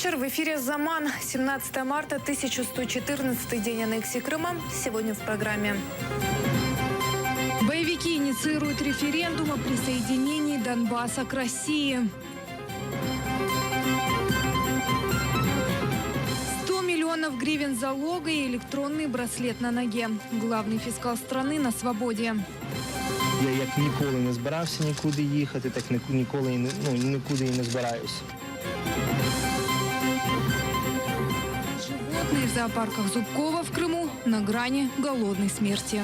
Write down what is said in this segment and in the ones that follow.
вечер. В эфире «Заман». 17 марта, 1114-й день аннексии Крыма. Сегодня в программе. Боевики инициируют референдум о присоединении Донбасса к России. 100 миллионов гривен залога и электронный браслет на ноге. Главный фискал страны на свободе. Я як ніколи не збирався нікуди їхати, так ніколи нікуди і не збираюся. Животные в зоопарках Зубкова в Крыму на грани голодной смерти.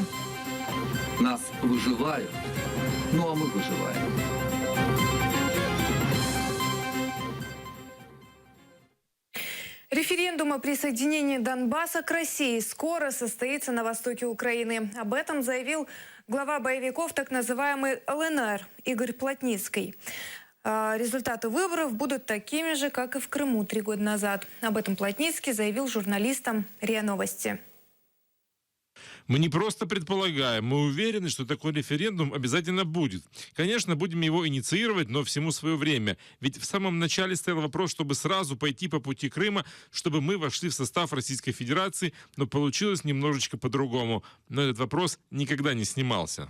Нас выживают, ну а мы выживаем. Референдум о присоединении Донбасса к России скоро состоится на востоке Украины. Об этом заявил глава боевиков так называемой ЛНР Игорь Плотницкий. Результаты выборов будут такими же, как и в Крыму 3 года назад. Об этом Плотницкий заявил журналистам РИА Новости. Мы не просто предполагаем, мы уверены, что такой референдум обязательно будет. Конечно, будем его инициировать, но всему свое время. Ведь в самом начале стоял вопрос, чтобы сразу пойти по пути Крыма, чтобы мы вошли в состав Российской Федерации, но получилось немножечко по-другому. Но этот вопрос никогда не снимался.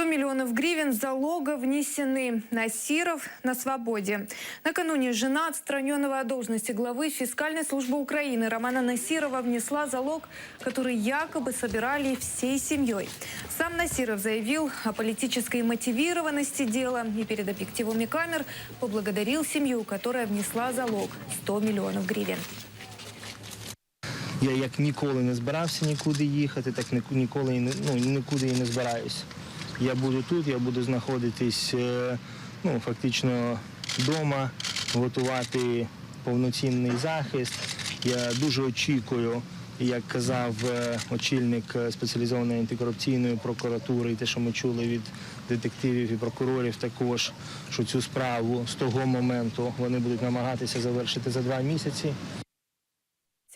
Миллионов гривен залога внесены. Насиров на свободе. Накануне жена отстраненного от должности главы фискальной службы Украины Романа Насирова внесла залог, который якобы собирали всей семьей. Сам Насиров заявил о политической мотивированности дела и перед объективами камер поблагодарил семью, которая внесла залог 100 миллионов гривен. Я як ніколи не збирався нікуди їхати, так ніколи нікуди і не збираюся. Я буду тут, я буду знаходитись фактично вдома, готувати повноцінний захист. Я дуже очікую, як казав очільник спеціалізованої антикорупційної прокуратури, і те, що ми чули від детективів і прокурорів також, що цю справу з того моменту вони будуть намагатися завершити за 2 місяці.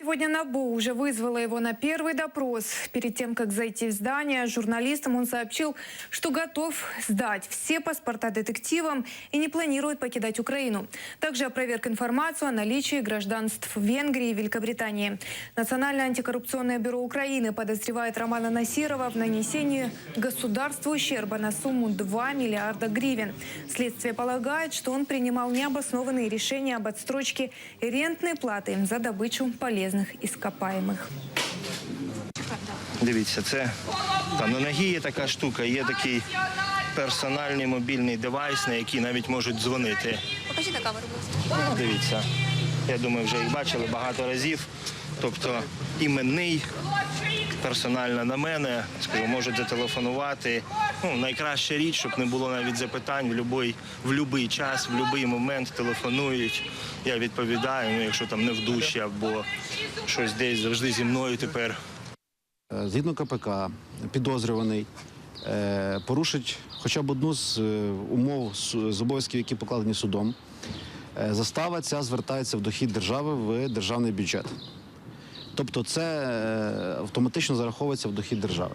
Сегодня НАБУ уже вызвала его на первый допрос. Перед тем, как зайти в здание, журналистам он сообщил, что готов сдать все паспорта детективам и не планирует покидать Украину. Также опроверг информацию о наличии гражданств Венгрии и Великобритании. Национальное антикоррупционное бюро Украины подозревает Романа Насирова в нанесении государству ущерба на сумму 2 миллиарда гривен. Следствие полагает, что он принимал необоснованные решения об отстрочке рентной платы за добычу полезных іскопаємих. Дивіться, це там на ногі є така штука, є такий персональний мобільний девайс, на який навіть можуть дзвонити. Покажи на камеру, будь ласка. Дивіться, я думаю, вже їх бачили багато разів. Тобто іменний, персонально на мене, скажу, можуть зателефонувати. Найкраща річ, щоб не було навіть запитань, в будь-який час, в будь-який момент телефонують. Я відповідаю, якщо там не в душі або щось десь, завжди зі мною тепер. Згідно КПК, підозрюваний порушить хоча б одну з умов, з обов'язків, які покладені судом. Застава ця звертається в дохід держави в державний бюджет. Тобто це автоматично зараховується в дохід держави.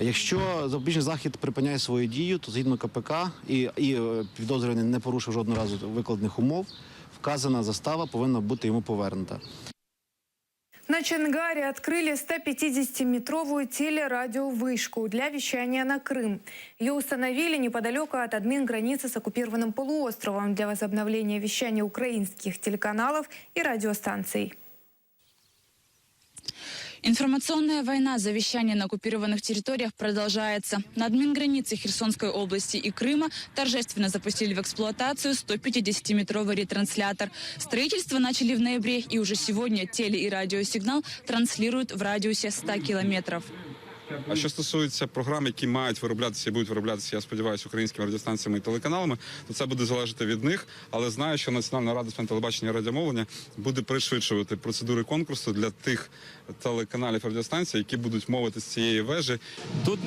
Якщо запобіжний захід припиняє свою дію, то згідно КПК і підозрюваний не порушив жодного разу викладених умов, вказана застава повинна бути йому повернута. На Чонгаре открыли 150-метровую телерадиовышку для вещания на Крым. Ее установили неподалеку от админграницы с оккупированным полуостровом для возобновления вещания украинских телеканалов и радиостанций. Информационная война за вещание на оккупированных территориях продолжается. На админгранице Херсонской области и Крыма торжественно запустили в эксплуатацию 150-метровый ретранслятор. Строительство начали в ноябре, и уже сегодня теле- и радиосигнал транслируют в радиусе 100 километров. А що стосується програм, які мають вироблятися і будуть вироблятися, я сподіваюся, українськими радіостанціями і телеканалами, то це буде залежати від них. Але знаю, що Національна рада з питань телебачення і радіомовлення буде пришвидшувати процедури конкурсу для тих телеканалів і радіостанцій, які будуть мовити з цієї вежі. Тут,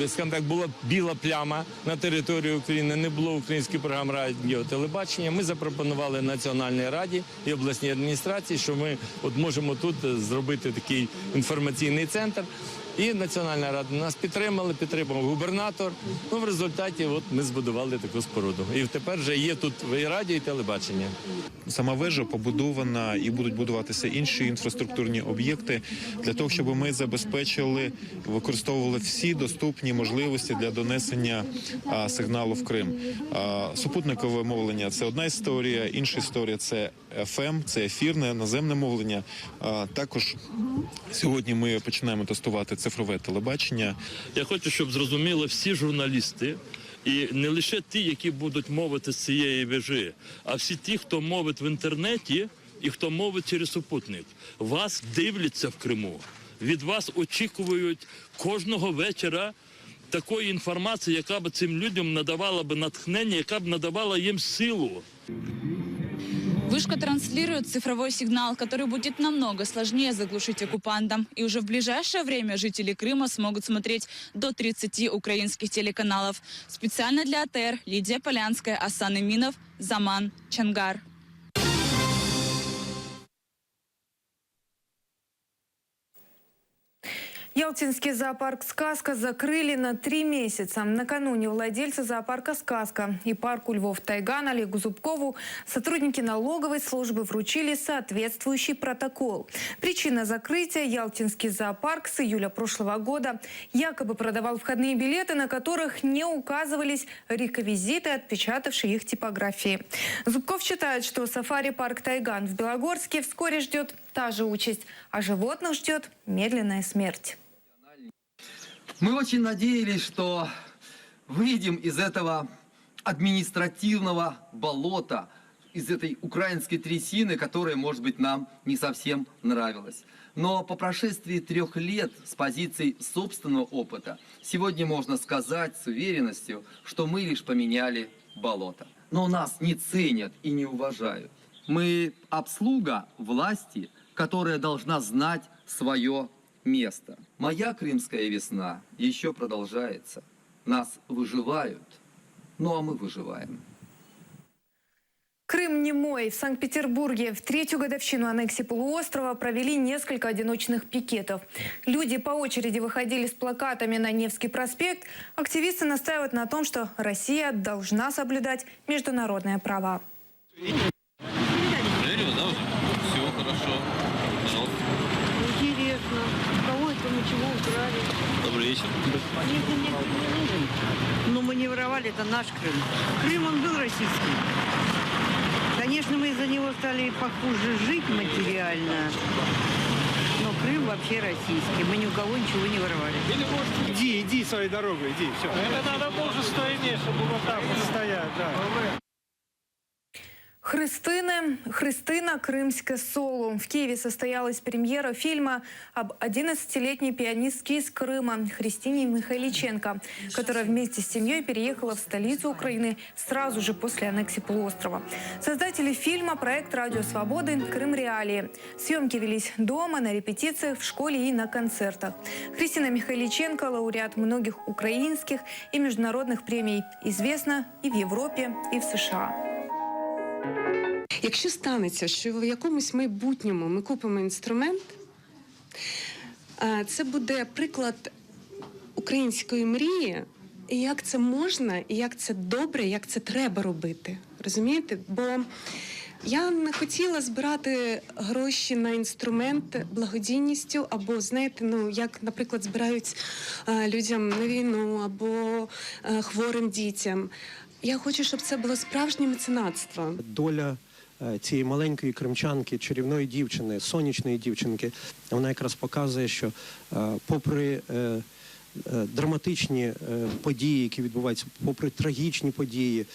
скажімо так, була біла пляма на території України, не було українських програм радіо, телебачення. Ми запропонували Національній раді і обласній адміністрації, що ми можемо тут зробити такий інформаційний центр. І Національна рада нас підтримав губернатор. Ну, в результаті от ми збудували таку споруду. І тепер вже є тут і радіо, і телебачення. Сама вежа побудована і будуть будуватися інші інфраструктурні об'єкти для того, щоб ми забезпечили, використовували всі доступні можливості для донесення сигналу в Крим. Супутникове мовлення – це одна історія, інша історія – це FM, це ефірне, наземне мовлення. Також сьогодні ми починаємо тестувати цифрове телебачення. Я хочу, щоб зрозуміли всі журналісти, і не лише ті, які будуть мовити з цієї вежі, а всі ті, хто мовить в інтернеті і хто мовить через супутник. Вас дивляться в Криму. Від вас очікують кожного вечора такої інформації, яка б цим людям надавала б натхнення, яка б надавала їм силу. Вышка транслирует цифровой сигнал, который будет намного сложнее заглушить оккупантам. И уже в ближайшее время жители Крыма смогут смотреть до 30 украинских телеканалов. Специально для АТР Лидия Полянская, Асан Иминов, Заман, Чангар. Ялтинский зоопарк «Сказка» закрыли на 3 месяца. Накануне владельцы зоопарка «Сказка» и парку Львов Тайган Олегу Зубкову сотрудники налоговой службы вручили соответствующий протокол. Причина закрытия – Ялтинский зоопарк с июля прошлого года якобы продавал входные билеты, на которых не указывались реквизиты, отпечатавшие их типографии. Зубков считает, что сафари-парк «Тайган» в Белогорске вскоре ждет та же участь, а животных ждет медленная смерть. Мы очень надеялись, что выйдем из этого административного болота, из этой украинской трясины, которая, может быть, нам не совсем нравилась. Но по прошествии 3 лет с позиции собственного опыта, сегодня можно сказать с уверенностью, что мы лишь поменяли болото. Но нас не ценят и не уважают. Мы обслуга власти, которая должна знать свое место. Моя крымская весна еще продолжается. Нас выживают, ну а мы выживаем. Крым не мой. В Санкт-Петербурге в 3-ю годовщину аннексии полуострова провели несколько одиночных пикетов. Люди по очереди выходили с плакатами на Невский проспект. Активисты настаивают на том, что Россия должна соблюдать международные права. Все хорошо. Интересно. Кого это мы чего украли? Добрый вечер. Нет, мне не нужен. Но мы не воровали, это наш Крым. Крым, он был российский. Конечно, мы из-за него стали похуже жить материально. Но Крым вообще российский. Мы ни у кого ничего не воровали. Иди своей дорогой, иди, все. Это надо мужество иметь, чтобы вот так вот стоять, да. Христина «Крымское соло». В Киеве состоялась премьера фильма об 11-летней пианистке из Крыма Христине Михайличенко, которая вместе с семьей переехала в столицу Украины сразу же после аннексии полуострова. Создатели фильма – проект «Радио Свободы. Крым Реалии». Съемки велись дома, на репетициях, в школе и на концертах. Христина Михайличенко – лауреат многих украинских и международных премий. Известна и в Европе, и в США. Якщо станеться, що в якомусь майбутньому ми купимо інструмент, це буде приклад української мрії, і як це можна, і як це добре, як це треба робити. Розумієте? Бо я не хотіла збирати гроші на інструмент благодійністю, або, знаєте, як, наприклад, збирають людям на війну, або хворим дітям. Я хочу, щоб це було справжнє меценатство. Доля цієї маленької кримчанки, чарівної дівчини, сонячної дівчинки, вона якраз показує, що попри драматичні події, які відбуваються, попри трагічні події,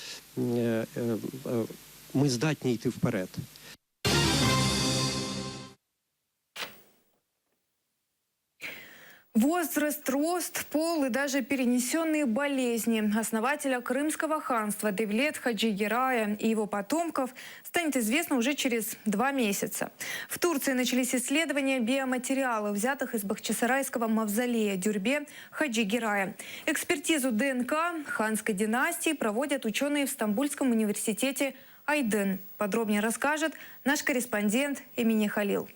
ми здатні йти вперед. Возраст, рост, пол и даже перенесенные болезни основателя Крымского ханства Девлет Хаджи-Герая и его потомков станет известно уже через 2 месяца. В Турции начались исследования биоматериалов, взятых из бахчисарайского мавзолея Дюрбе Хаджи-Герая. Экспертизу ДНК ханской династии проводят ученые в Стамбульском университете Айдын. Подробнее расскажет наш корреспондент Эмине Халил.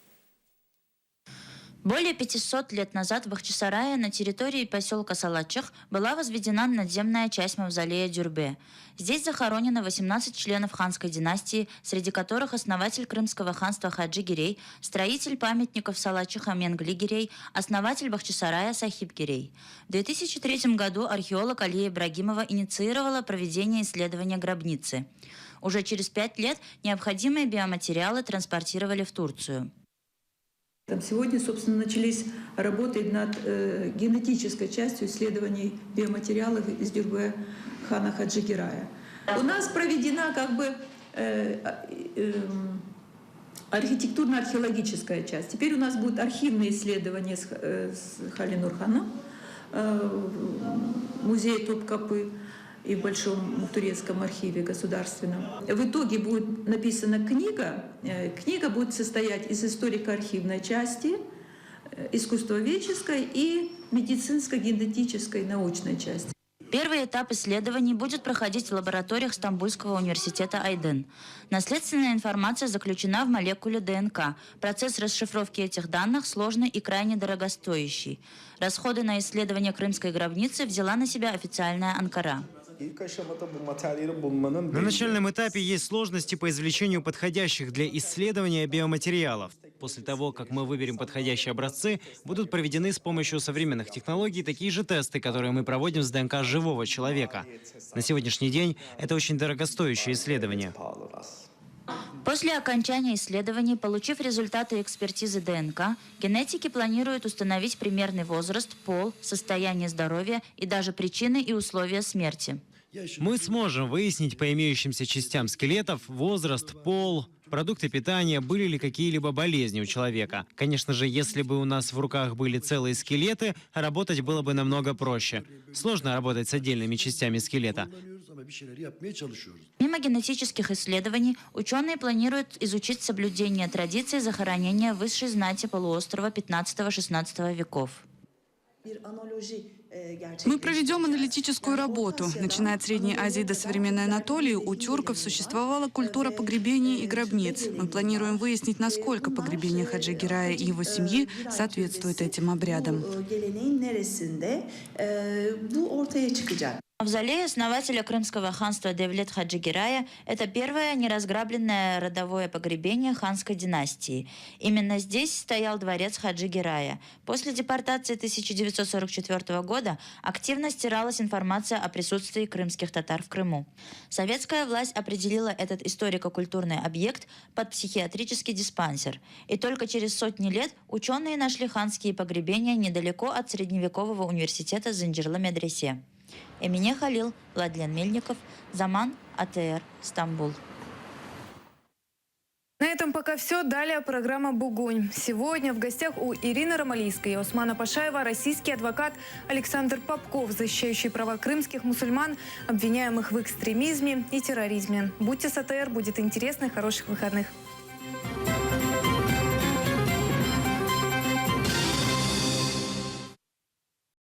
Более 500 лет назад в Бахчисарае на территории поселка Салатчах была возведена надземная часть мавзолея Дюрбе. Здесь захоронено 18 членов ханской династии, среди которых основатель Крымского ханства Хаджи Гирей, строитель памятников Салатчаха Менгли Гирей, основатель Бахчисарая Сахиб Гирей. В 2003 году археолог Алия Ибрагимова инициировала проведение исследования гробницы. Уже через 5 лет необходимые биоматериалы транспортировали в Турцию. Сегодня, собственно, начались работы над генетической частью исследований биоматериалов из Дюрбе хана Хаджи Гирая. У нас проведена архитектурно-археологическая часть. Теперь у нас будут архивные исследования с Хали Нурханом, музей Топкапы и в Большом турецком архиве государственном. В итоге будет написана книга. Книга будет состоять из историко-архивной части, искусствоведческой и медицинско-генетической научной части. Первый этап исследований будет проходить в лабораториях Стамбульского университета Айдын. Наследственная информация заключена в молекуле ДНК. Процесс расшифровки этих данных сложный и крайне дорогостоящий. Расходы на исследование крымской гробницы взяла на себя официальная Анкара. На начальном этапе есть сложности по извлечению подходящих для исследования биоматериалов. После того, как мы выберем подходящие образцы, будут проведены с помощью современных технологий такие же тесты, которые мы проводим с ДНК живого человека. На сегодняшний день это очень дорогостоящее исследование. После окончания исследований, получив результаты экспертизы ДНК, генетики планируют установить примерный возраст, пол, состояние здоровья и даже причины и условия смерти. Мы сможем выяснить по имеющимся частям скелетов возраст, пол, продукты питания, были ли какие-либо болезни у человека. Конечно же, если бы у нас в руках были целые скелеты, работать было бы намного проще. Сложно работать с отдельными частями скелета. Помимо генетических исследований, ученые планируют изучить соблюдение традиций захоронения высшей знати полуострова 15-16 веков. Мы проведем аналитическую работу. Начиная от Средней Азии до современной Анатолии, у тюрков существовала культура погребений и гробниц. Мы планируем выяснить, насколько погребение Хаджи Гирая и его семьи соответствует этим обрядам. Мавзолей основателя Крымского ханства Девлет Хаджи Гирая – это первое неразграбленное родовое погребение ханской династии. Именно здесь стоял дворец Хаджи Гирая. После депортации 1944 года активно стиралась информация о присутствии крымских татар в Крыму. Советская власть определила этот историко-культурный объект под психиатрический диспансер. И только через сотни лет ученые нашли ханские погребения недалеко от средневекового университета Зинджирлы-Медресе. Эмине Халил, Владлен Мельников, Заман, АТР, Стамбул. На этом пока все. Далее программа «Бугунь». Сегодня в гостях у Ирины Ромалийской и Османа Пашаева российский адвокат Александр Попков, защищающий права крымских мусульман, обвиняемых в экстремизме и терроризме. Будьте с АТР, будет интересно и хороших выходных.